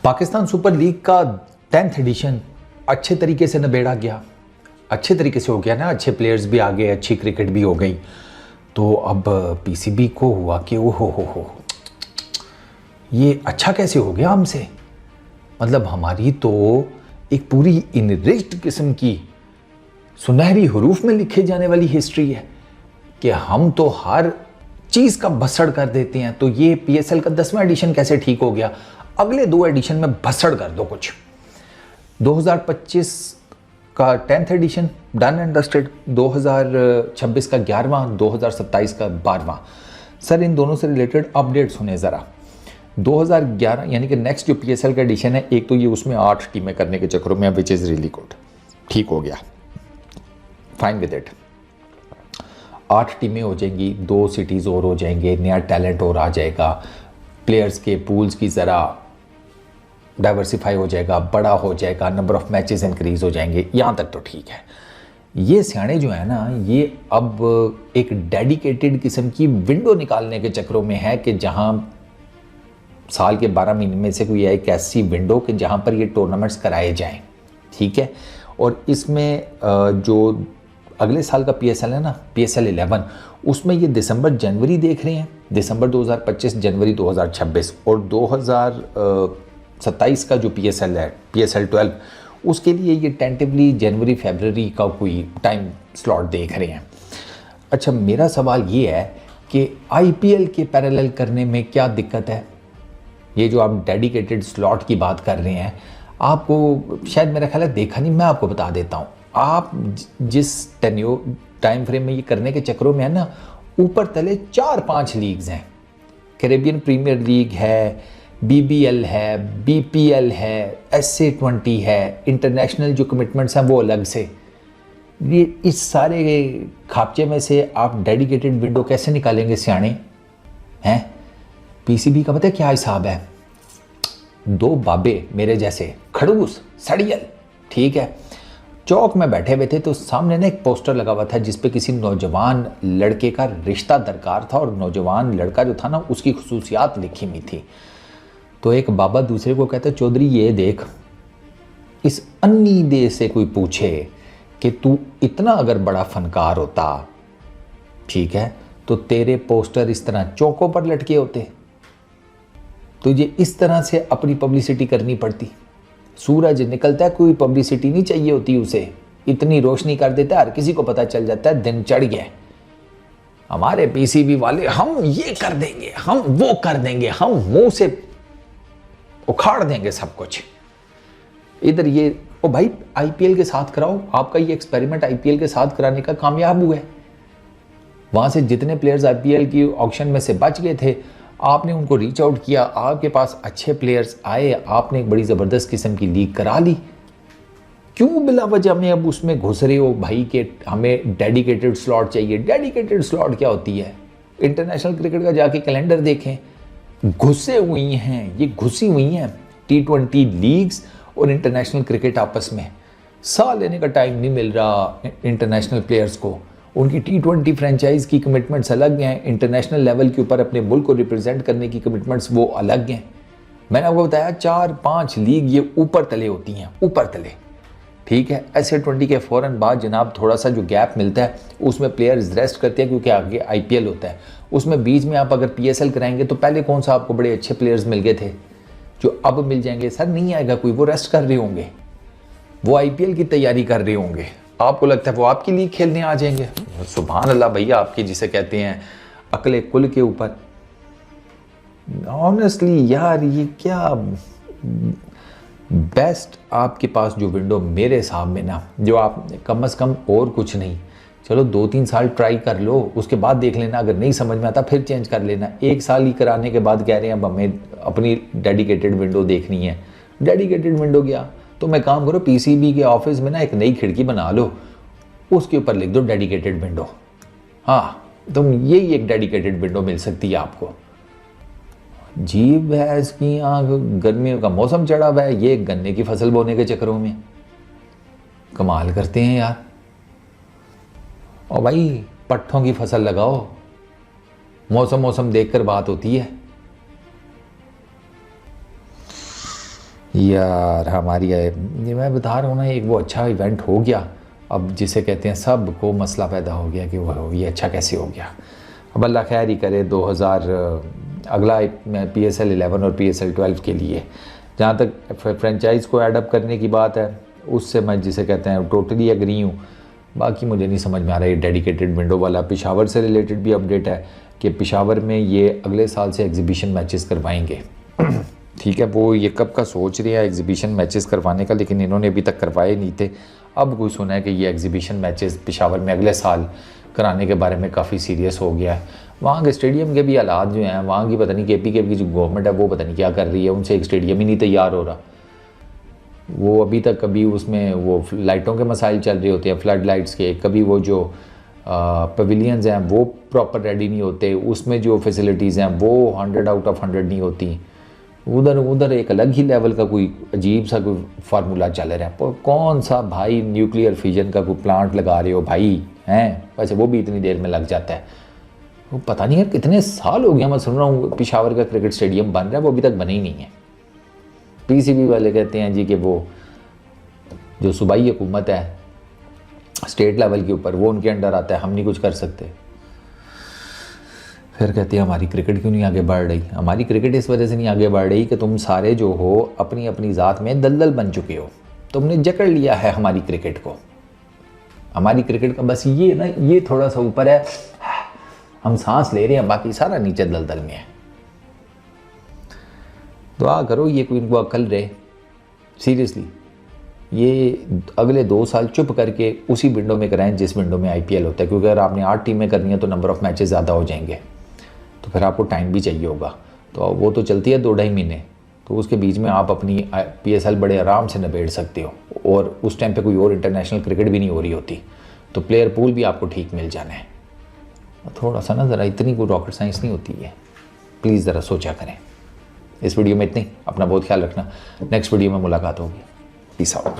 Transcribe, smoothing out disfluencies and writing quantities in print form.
Pakistan super league का 10th addition अच्छे तरीके से निबेड़ा गया, अच्छे तरीके से हो गया ना, अच्छे प्लेयर्स भी आ गए, अच्छी क्रिकेट भी हो गई। तो अब पीसीबी को हुआ कि ओ हो ये अच्छा कैसे हो गया हमसे, मतलब हमारी तो एक पूरी इनरिच्ड किस्म की सुनहरी हरूफ में लिखे जाने वाली हिस्ट्री है कि हम तो हर चीज़ का भसड़ कर देते हैं। तो ये पीएसएल का 10वां एडिशन कैसे ठीक हो गया, अगले 2 एडिशन में भसड़ कर दो कुछ। 2025 का 10th addition done and dusted, 2026 का 11वां, 2027 का 12वां। सर इन दोनों से रिलेटेड अपडेट सुने ज़रा। 2011 यानी कि नेक्स्ट जो पीएसएल का एडिशन है, एक तो ये उसमें 8 टीमें करने के चक्करों में, विच इज़ रियली गुड, ठीक हो गया, फाइन विद इट। 8 टीमें हो जाएंगी, 2 सिटीज़ और हो जाएंगे, नया टैलेंट और आ जाएगा, प्लेयर्स के पूल्स की ज़रा डाइवर्सिफाई हो जाएगा, बड़ा हो जाएगा, नंबर ऑफ मैचेस इंक्रीज हो जाएंगे, यहाँ तक तो ठीक है। ये सियाने जो है ना, ये अब एक डेडिकेटेड किस्म की विंडो निकालने के चक्करों में है कि जहाँ साल के 12 महीने में से कोई एक ऐसी विंडो कि जहाँ पर ये टूर्नामेंट्स कराए जाएं, ठीक है। और इसमें जो अगले साल का पीएसएल है ना, पीएसएल 11, उसमें ये दिसंबर जनवरी देख रहे हैं, दिसंबर 2025 जनवरी 2026, और 2027 का जो पीएसएल है, पीएसएल 12, उसके लिए ये टेंटिवली जनवरी फरवरी का कोई टाइम स्लॉट देख रहे हैं। अच्छा, मेरा सवाल ये है कि आईपीएल के पैरेलल करने में क्या दिक्कत है? ये जो आप डेडिकेटेड स्लॉट की बात कर रहे हैं, आपको शायद मेरा ख्याल है देखा नहीं, मैं आपको बता देता हूँ। आप जिस टाइम फ्रेम में ये करने के चक्करों में है ना, ऊपर तले 4-5 लीग्स हैं। कैरेबियन प्रीमियर लीग है, बीबीएल है, बीपीएल है, SA20 है, इंटरनेशनल जो कमिटमेंट्स हैं वो अलग से। ये इस सारे खापचे में से आप डेडिकेटेड विंडो कैसे निकालेंगे सियाने हैं? पीसीबी का पता है क्या हिसाब है? 2 बाबे मेरे जैसे खड़ूस सड़ियल, ठीक है, चौक में बैठे हुए थे, तो सामने ना एक पोस्टर लगा हुआ था जिस पे किसी नौजवान लड़के का रिश्ता दरकार था, और नौजवान लड़का जो था ना, उसकी खुसूसियात लिखी हुई थी। तो एक बाबा दूसरे को कहता, चौधरी ये देख, इस अन्नी दे से कोई पूछे कि तू इतना अगर बड़ा फनकार होता, ठीक है, तो तेरे पोस्टर इस तरह चौकों पर लटके होते, तुझे इस तरह से अपनी पब्लिसिटी करनी पड़ती। सूरज निकलता है, कोई पब्लिसिटी नहीं चाहिए होती उसे, इतनी रोशनी कर देता है, हर किसी को पता चल जाता है दिन चढ़ गया। हमारे पीसीबी वाले, हम ये कर देंगे, हम वो कर देंगे, हम मुंह से उखाड़ देंगे सब कुछ। इधर ये ओ भाई आईपीएल के साथ कराओ, आपका ये एक्सपेरिमेंट आईपीएल के साथ कराने का कामयाब हुआ है। वहां से जितने प्लेयर्स आईपीएल की ऑक्शन में से बच गए थे, आपने उनको रीच आउट किया, आपके पास अच्छे प्लेयर्स आए, आपने एक बड़ी ज़बरदस्त किस्म की लीग करा ली। क्यों बिला वजह में अब उसमें घुस रहे हो भाई कि हमें डेडिकेटेड स्लॉट चाहिए? डेडिकेटेड स्लॉट क्या होती है? इंटरनेशनल क्रिकेट का जाके कैलेंडर देखें, घुसे हुई हैं, ये घुसी हुई हैं T20 लीग्स और इंटरनेशनल क्रिकेट आपस में। साल लेने का टाइम नहीं मिल रहा इंटरनेशनल प्लेयर्स को, उनकी T20 फ्रेंचाइज की कमिटमेंट्स अलग हैं, इंटरनेशनल लेवल के ऊपर अपने मुल्क को रिप्रेजेंट करने की कमिटमेंट्स वो अलग हैं। मैंने आपको बताया 4-5 लीग ये ऊपर तले होती हैं, ऊपर तले, ठीक है। SA20 के फ़ौरन बाद जनाब थोड़ा सा जो गैप मिलता है, उसमें प्लेयर्स रेस्ट करते हैं क्योंकि आगे आईपीएल होता है। उसमें बीच में आप अगर पीएसएल कराएंगे तो पहले कौन सा आपको बड़े अच्छे प्लेयर्स मिल गए थे जो अब मिल जाएंगे? सर नहीं आएगा कोई, वो रेस्ट कर रहे होंगे, वो आईपीएल की तैयारी कर रहे होंगे। आपको लगता है वो आपकी लीग खेलने आ जाएंगे? सुभान अल्लाह भैया, आपकी जिसे कहते हैं अकले कुल के ऊपर। ऑनेस्टली यार, ये क्या बेस्ट आपके पास जो विंडो मेरे हिसाब में ना, जो आप कम से कम और कुछ नहीं, चलो 2-3 साल ट्राई कर लो, उसके बाद देख लेना, अगर नहीं समझ में आता फिर चेंज कर लेना। 1 साल ही कराने के बाद कह रहे हैं अब हमें अपनी डेडिकेटेड विंडो देखनी है। डेडिकेटेड विंडो क्या, तो मैं काम करो पीसीबी के ऑफिस में ना एक नई खिड़की बना लो, उसके ऊपर लिख दो डेडिकेटेड विंडो। हाँ, तुम यही एक डेडिकेटेड विंडो मिल सकती है आपको। जीभ है इसकी आँख, गर्मियों का मौसम चढ़ा हुआ है, ये गन्ने की फसल बोने के चक्करों में कमाल करते हैं यार। और भाई पट्ठों की फसल लगाओ, मौसम देखकर बात होती है। यार हमारी ये मैं बता रहा हूँ ना, एक वो अच्छा इवेंट हो गया, अब जिसे कहते हैं सब को मसला पैदा हो गया कि वो ये अच्छा कैसे हो गया। अब अल्लाह खैर ही करे। 2000 अगला PSL 11 और PSL 12 के लिए जहाँ तक फ्रेंचाइज़ को एडअप करने की बात है, उससे मैं जिसे कहते हैं टोटली एग्री हूँ। बाकी मुझे नहीं समझ में आ रहा है डेडिकेटेड विंडो वाला। पेशावर से रिलेटेड भी अपडेट है कि पेशावर में ये अगले साल से एग्जीबिशन मैचेस करवाएंगे। ठीक है, वो ये कब का सोच रहे हैं एग्जीबिशन मैचेस करवाने का, लेकिन इन्होंने अभी तक करवाए नहीं थे। अब कोई सुना है कि ये एग्जीबिशन मैचेस पेशावर में अगले साल कराने के बारे में काफ़ी सीरियस हो गया है। वहाँ के स्टेडियम के भी हालात जो हैं, वहाँ की पता नहीं KPK की जो गवर्नमेंट है वो पता नहीं क्या कर रही है, उनसे एक स्टेडियम ही नहीं तैयार हो रहा। वो अभी तक कभी उसमें वो लाइटों के मसाइल चल रहे होते हैं, फ्लड लाइट्स के, कभी वो जो पवेलियंस हैं वो प्रॉपर रेडी नहीं होते, उसमें जो फैसिलिटीज़ हैं वो 100 आउट ऑफ 100 नहीं होती। उधर एक अलग ही लेवल का कोई अजीब सा कोई फार्मूला चल रहा है। कौन सा भाई न्यूक्लियर फिजन का कोई प्लांट लगा रहे हो भाई हैं, वैसे वो भी इतनी देर में लग जाता है। वो पता नहीं यार कितने साल हो गया मैं सुन रहा हूँ पेशावर का क्रिकेट स्टेडियम बन रहा है, वो अभी तक बना ही नहीं है। PCB वाले कहते हैं जी कि वो जो सूबाई हुकूमत है स्टेट लेवल के ऊपर, वो उनके अंडर आता है, हम नहीं कुछ कर सकते। फिर कहते हैं हमारी क्रिकेट क्यों नहीं आगे बढ़ रही। हमारी क्रिकेट इस वजह से नहीं आगे बढ़ रही कि तुम सारे जो हो अपनी अपनी ज़ात में दलदल बन चुके हो, तुमने जकड़ लिया है हमारी क्रिकेट को। हमारी क्रिकेट का बस ये ना, ये थोड़ा सा ऊपर है, हम सांस ले रहे हैं, बाकी सारा नीचे दलदल में है। दुआ करो ये कोई इनको अकल रहे सीरियसली। ये अगले 2 साल चुप करके उसी विंडो में कराएं जिस विंडो में IPL होता है, क्योंकि अगर आपने 8 टीमें करनी है तो नंबर ऑफ़ मैचेस ज़्यादा हो जाएंगे, तो फिर आपको टाइम भी चाहिए होगा। तो वो तो चलती है 2-2.5 महीने, तो उसके बीच में आप अपनी PSL बड़े आराम से निबेड़ सकते हो, और उस टाइम पे कोई और इंटरनेशनल क्रिकेट भी नहीं हो रही होती, तो प्लेयर पूल भी आपको ठीक मिल जाना है। थोड़ा सा ना ज़रा इतनी कोई रॉकेट साइंस नहीं होती है, प्लीज़ ज़रा सोचा करें। इस वीडियो में इतनी, अपना बहुत ख्याल रखना, नेक्स्ट वीडियो में मुलाकात होगी। Peace out.